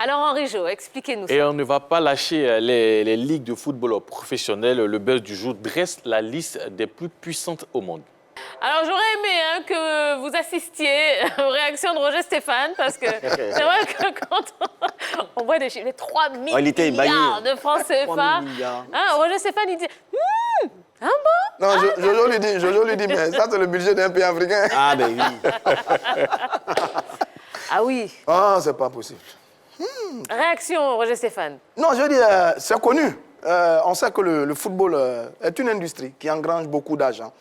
Alors Henri Jo, expliquez-nous ça. Et on ne va pas lâcher les ligues de football professionnelles. Le buzz du jour dresse la liste des plus puissantes au monde. Alors j'aurais aimé que vous assistiez aux réactions de Roger Stéphane, parce que c'est vrai que quand on voit des chiffres, les 3 milliards de francs CFA, Roger Stéphane, il dit ah bon? Non, Jojo lui dit, mais ça c'est le budget d'un pays africain. Ah ben oui. Ah oui. Ah, c'est pas possible. Réaction, Roger Stéphane. Non, je veux dire, c'est connu. On sait que le football est une industrie qui engrange beaucoup d'argent.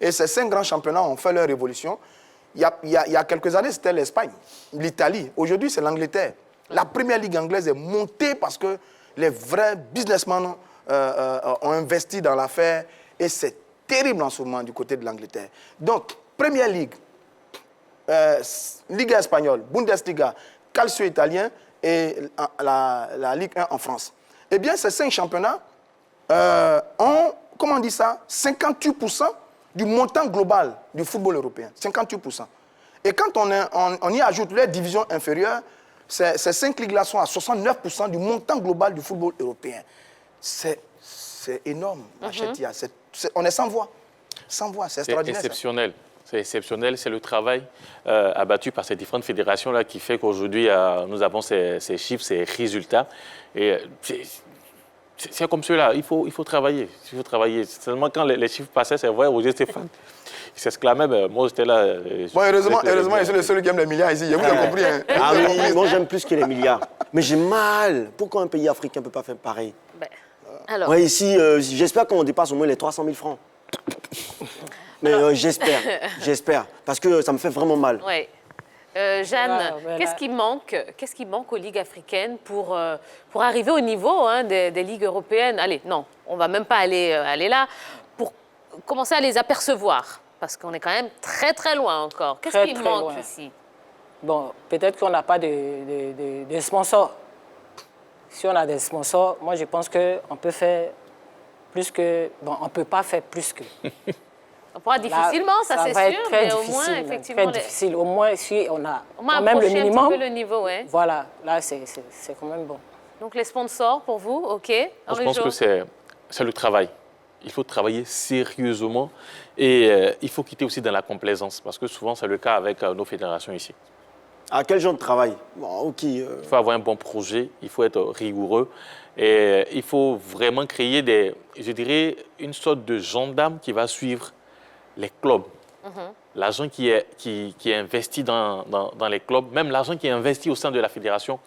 Et ces 5 grands championnats ont fait leur évolution. Il y a quelques années, c'était l'Espagne, l'Italie. Aujourd'hui, c'est l'Angleterre. La première ligue anglaise est montée parce que les vrais businessmen ont investi dans l'affaire. Et c'est terrible en ce moment du côté de l'Angleterre. Donc, première ligue, Ligue espagnole, Bundesliga, Calcio italien et la Ligue 1 en France. Eh bien, ces 5 championnats ont, comment on dit ça, 58% du montant global du football européen. 58%. Et quand on y ajoute les divisions inférieures, ces 5 ligues-là sont à 69% du montant global du football européen. C'est énorme, Machetia. On est sans voix. Sans voix, c'est extraordinaire. C'est exceptionnel. C'est exceptionnel, c'est le travail abattu par ces différentes fédérations-là qui fait qu'aujourd'hui, nous avons ces chiffres, ces résultats. Et c'est comme cela, il faut travailler. Il faut travailler. Seulement quand les chiffres passaient, c'est vrai, Roger Stéphane, il s'exclamait, mais moi j'étais là. Bon, heureusement, je suis le seul qui aime les milliards ici. Vous avez compris. Hein? Ah oui, moi j'aime plus que les milliards. Mais j'ai mal. Pourquoi un pays africain ne peut pas faire pareil? Alors... Ouais, ici, j'espère qu'on dépasse au moins les 300 000 francs. Mais j'espère, parce que ça me fait vraiment mal. Oui. Jeanne, qu'est-ce qui manque aux ligues africaines pour arriver au niveau des ligues européennes? Allez, non, on ne va même pas aller là, pour commencer à les apercevoir, parce qu'on est quand même très très loin encore. Qu'est-ce qui manque ici? Bon, peut-être qu'on n'a pas de sponsors. Si on a des sponsors, moi je pense qu'on peut faire plus que... Bon, on ne peut pas faire plus que... On pourra difficilement, ça c'est sûr, mais au moins, effectivement... Très difficile. Au moins, si on a quand même le minimum, un petit peu le niveau, ouais. Voilà, là, c'est quand même bon. Donc, les sponsors, pour vous, OK. Je pense que c'est le travail. Il faut travailler sérieusement et il faut quitter aussi dans la complaisance, parce que souvent, c'est le cas avec nos fédérations ici. À quel genre de travail? Bon, OK. Il faut avoir un bon projet, il faut être rigoureux et il faut vraiment créer je dirais, une sorte de gendarme qui va suivre les clubs. L'argent qui est investi dans les clubs, même l'argent qui est investi au sein de la fédération,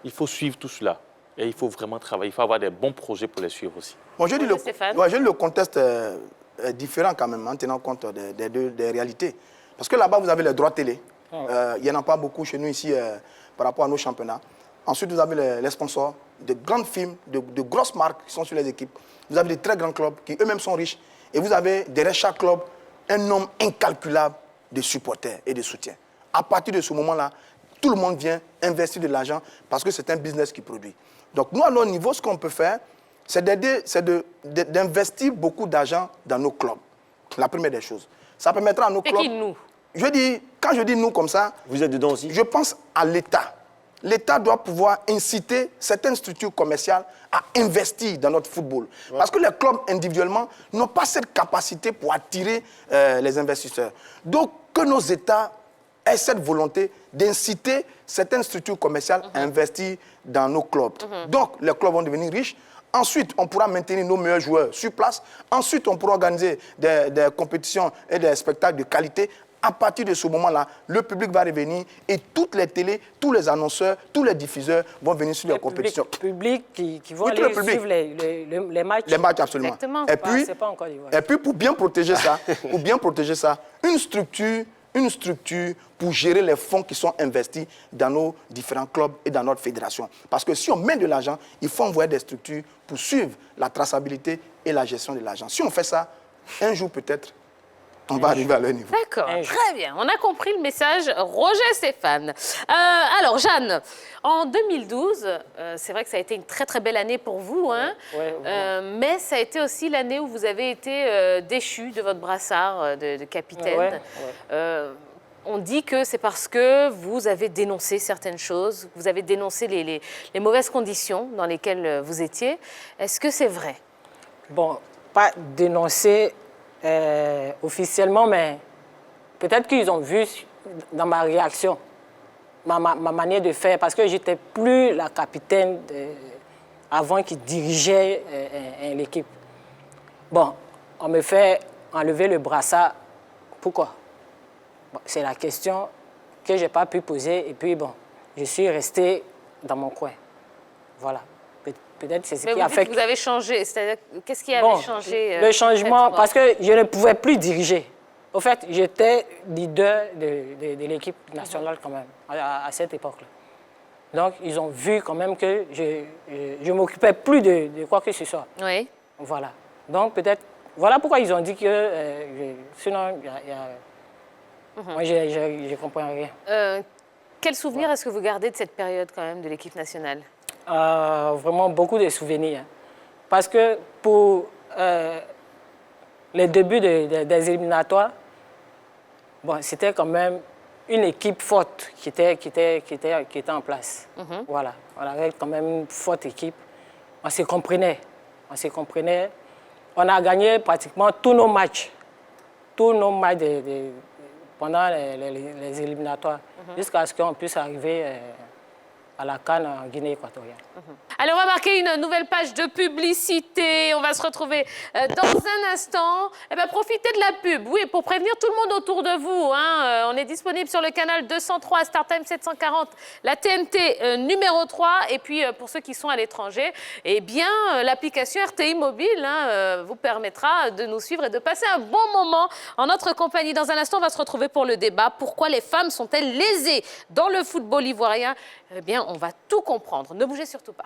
il faut suivre tout cela. Et il faut vraiment travailler, il faut avoir des bons projets pour les suivre aussi. Bon, je dis le contexte est différent quand même, en tenant compte des réalités. Parce que là-bas, vous avez les droits télé. Il n'y en a pas beaucoup chez nous ici par rapport à nos championnats. Ensuite, vous avez les sponsors, de grandes firmes, de grosses marques qui sont sur les équipes. Vous avez des très grands clubs qui eux-mêmes sont riches. Et vous avez derrière chaque club un nombre incalculable de supporters et de soutiens. À partir de ce moment-là, tout le monde vient investir de l'argent parce que c'est un business qui produit. Donc nous, à notre niveau, ce qu'on peut faire, c'est d'investir beaucoup d'argent dans nos clubs. La première des choses. Ça permettra à nos clubs... C'est qui nous? Quand je dis nous comme ça... Vous êtes dedans aussi? Je pense à l'État. L'État doit pouvoir inciter certaines structures commerciales à investir dans notre football. Ouais. Parce que les clubs individuellement n'ont pas cette capacité pour attirer les investisseurs. Donc, que nos États aient cette volonté d'inciter certaines structures commerciales à investir dans nos clubs. Donc, les clubs vont devenir riches. Ensuite, on pourra maintenir nos meilleurs joueurs sur place. Ensuite, on pourra organiser des compétitions et des spectacles de qualité. À partir de ce moment-là, le public va revenir et toutes les télés, tous les annonceurs, tous les diffuseurs vont venir sur les compétitions. Le public qui vont aller suivre les matchs. Les matchs, absolument. Exactement. Et puis, pour bien protéger ça, une structure pour gérer les fonds qui sont investis dans nos différents clubs et dans notre fédération. Parce que si on met de l'argent, il faut envoyer des structures pour suivre la traçabilité et la gestion de l'argent. Si on fait ça, un jour peut-être, on va arriver à leur niveau. D'accord, très bien. On a compris le message, Roger Stéphane. Alors, Jeanne, en 2012, c'est vrai que ça a été une très très belle année pour vous, hein, mais ça a été aussi l'année où vous avez été déchu de votre brassard de capitaine. On dit que c'est parce que vous avez dénoncé certaines choses, vous avez dénoncé les mauvaises conditions dans lesquelles vous étiez. Est-ce que c'est vrai? Bon, pas dénoncé officiellement, mais peut-être qu'ils ont vu dans ma réaction, ma manière de faire, parce que je n'étais plus la capitaine avant qui dirigeait l'équipe. Bon, on me fait enlever le brassard. Pourquoi? Bon, c'est la question que je n'ai pas pu poser et puis bon, je suis resté dans mon coin. Voilà. Peut-être c'est ce qui a fait que vous avez changé. C'est-à-dire, qu'est-ce qui avait changé? Le changement, parce que je ne pouvais plus diriger. Au fait, j'étais leader de l'équipe nationale quand même, à cette époque-là. Donc, ils ont vu quand même que je ne m'occupais plus de quoi que ce soit. Oui. Voilà. Donc, peut-être... Voilà pourquoi ils ont dit que... sinon, moi, je ne comprends rien. Quel souvenir est-ce que vous gardez de cette période quand même de l'équipe nationale? Vraiment beaucoup de souvenirs. Parce que pour les débuts des éliminatoires, bon, c'était quand même une équipe forte qui était en place. Voilà. On avait quand même une forte équipe. On se comprenait. On se comprenait. On a gagné pratiquement tous nos matchs. Tous nos matchs pendant les éliminatoires. Jusqu'à ce qu'on puisse arriver à la CAN en Guinée équatoriale. Allez, on va marquer une nouvelle page de publicité. On va se retrouver dans un instant. Eh bien, profitez de la pub, oui, pour prévenir tout le monde autour de vous. Hein. On est disponible sur le canal 203, StarTime 740, la TNT numéro 3. Et puis, pour ceux qui sont à l'étranger, eh bien, l'application RTI Mobile vous permettra de nous suivre et de passer un bon moment en notre compagnie. Dans un instant, on va se retrouver pour le débat. Pourquoi les femmes sont-elles lésées dans le football ivoirien? Eh bien, on va tout comprendre. Ne bougez surtout pas.